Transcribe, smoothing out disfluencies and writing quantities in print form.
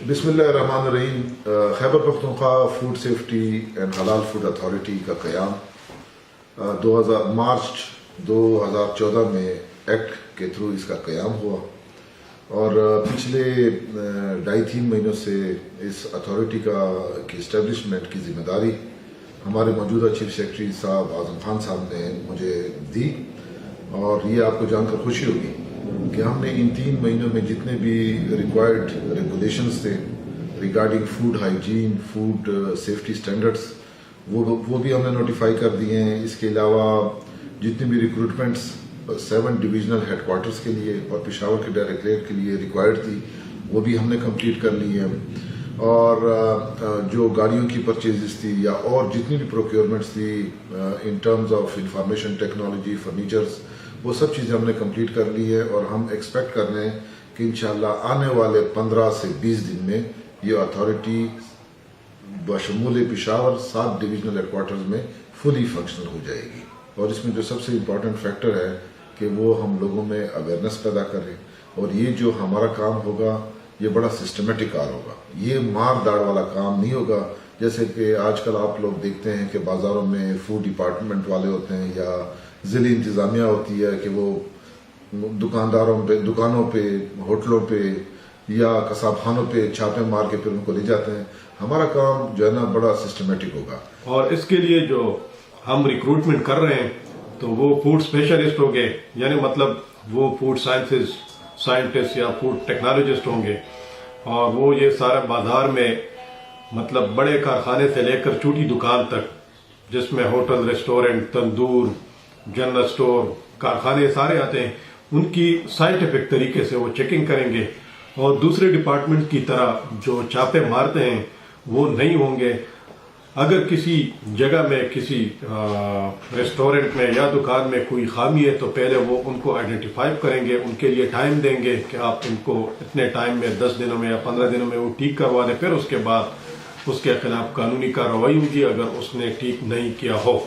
بسم اللہ الرحمن الرحیم. Khyber Pakhtunkhwa food safety and حلال فوڈ اتھارٹی کا قیام مارچ 2014 میں ایکٹ کے تھرو اس کا قیام ہوا اور پچھلے 2.5-3 مہینوں سے اس اتھارٹی کی اسٹیبلشمنٹ کی ذمہ داری ہمارے موجودہ چیف سیکرٹری صاحب اعظم خان صاحب نے مجھے دی. اور یہ آپ کو جان کر خوشی ہوگی کہ ہم نے ان 3 مہینوں میں جتنے بھی ریکوائرڈ ریگولیشنز تھے regarding food hygiene food safety standards وہ بھی ہم نے نوٹیفائی کر دیے ہیں. اس کے علاوہ جتنی بھی ریکروٹمنٹس 7 ڈویژنل ہیڈ کوارٹرز کے لیے اور پشاور کے ڈائریکٹریٹ کے لیے ریکوائرڈ تھی وہ بھی ہم نے کمپلیٹ کر لی ہیں. اور جو گاڑیوں کی پرچیزز تھی یا اور جتنی بھی پروکیورمنٹس تھی in terms of information technology furnitures وہ سب چیزیں ہم نے کمپلیٹ کر لی ہے. اور ہم ایکسپیکٹ کر رہے ہیں کہ انشاءاللہ آنے والے 15 سے 20 دن میں یہ اتھارٹی بشمول پشاور 7 ڈویژنل ہیڈ کوارٹرز میں فلی فنکشنل ہو جائے گی. اور اس میں جو سب سے امپورٹنٹ فیکٹر ہے کہ وہ ہم لوگوں میں اویئرنیس پیدا کریں. اور یہ جو ہمارا کام ہوگا یہ بڑا سسٹمیٹک کار ہوگا, یہ مار داڑ والا کام نہیں ہوگا جیسے کہ آج کل آپ لوگ دیکھتے ہیں کہ بازاروں میں فوڈ ڈپارٹمنٹ والے ہوتے ہیں یا ضلعی انتظامیہ ہوتی ہے کہ وہ دکانوں پہ ہوٹلوں پہ یا کساب خانوں پہ چھاپے مار کے پھر ان کو لے جاتے ہیں. ہمارا کام جو ہے نا بڑا سسٹمیٹک ہوگا. اور اس کے لیے جو ہم ریکروٹمنٹ کر رہے ہیں تو وہ فوڈ اسپیشلسٹ ہوں گے, یعنی مطلب وہ فوڈ سائنٹسٹ یا فوڈ ٹیکنالوجسٹ ہوں گے. اور وہ یہ سارا بازار میں مطلب بڑے کارخانے سے لے کر چھوٹی دکان تک جس میں ہوٹل ریسٹورنٹ تندور جنرل اسٹور کارخانے سارے آتے ہیں, ان کی سائنٹیفک طریقے سے وہ چیکنگ کریں گے. اور دوسرے ڈپارٹمنٹ کی طرح جو چھاپے مارتے ہیں وہ نہیں ہوں گے. اگر کسی جگہ میں کسی ریسٹورنٹ میں یا دکان میں کوئی خامی ہے تو پہلے وہ ان کو آئیڈینٹیفائی کریں گے, ان کے لیے ٹائم دیں گے کہ آپ ان کو اتنے ٹائم میں 10 دنوں میں یا 15 دنوں میں وہ ٹھیک کروا دیں. پھر اس کے بعد اس کے خلاف قانونی کارروائی ہوگی اگر اس نے ٹھیک نہیں کیا ہو.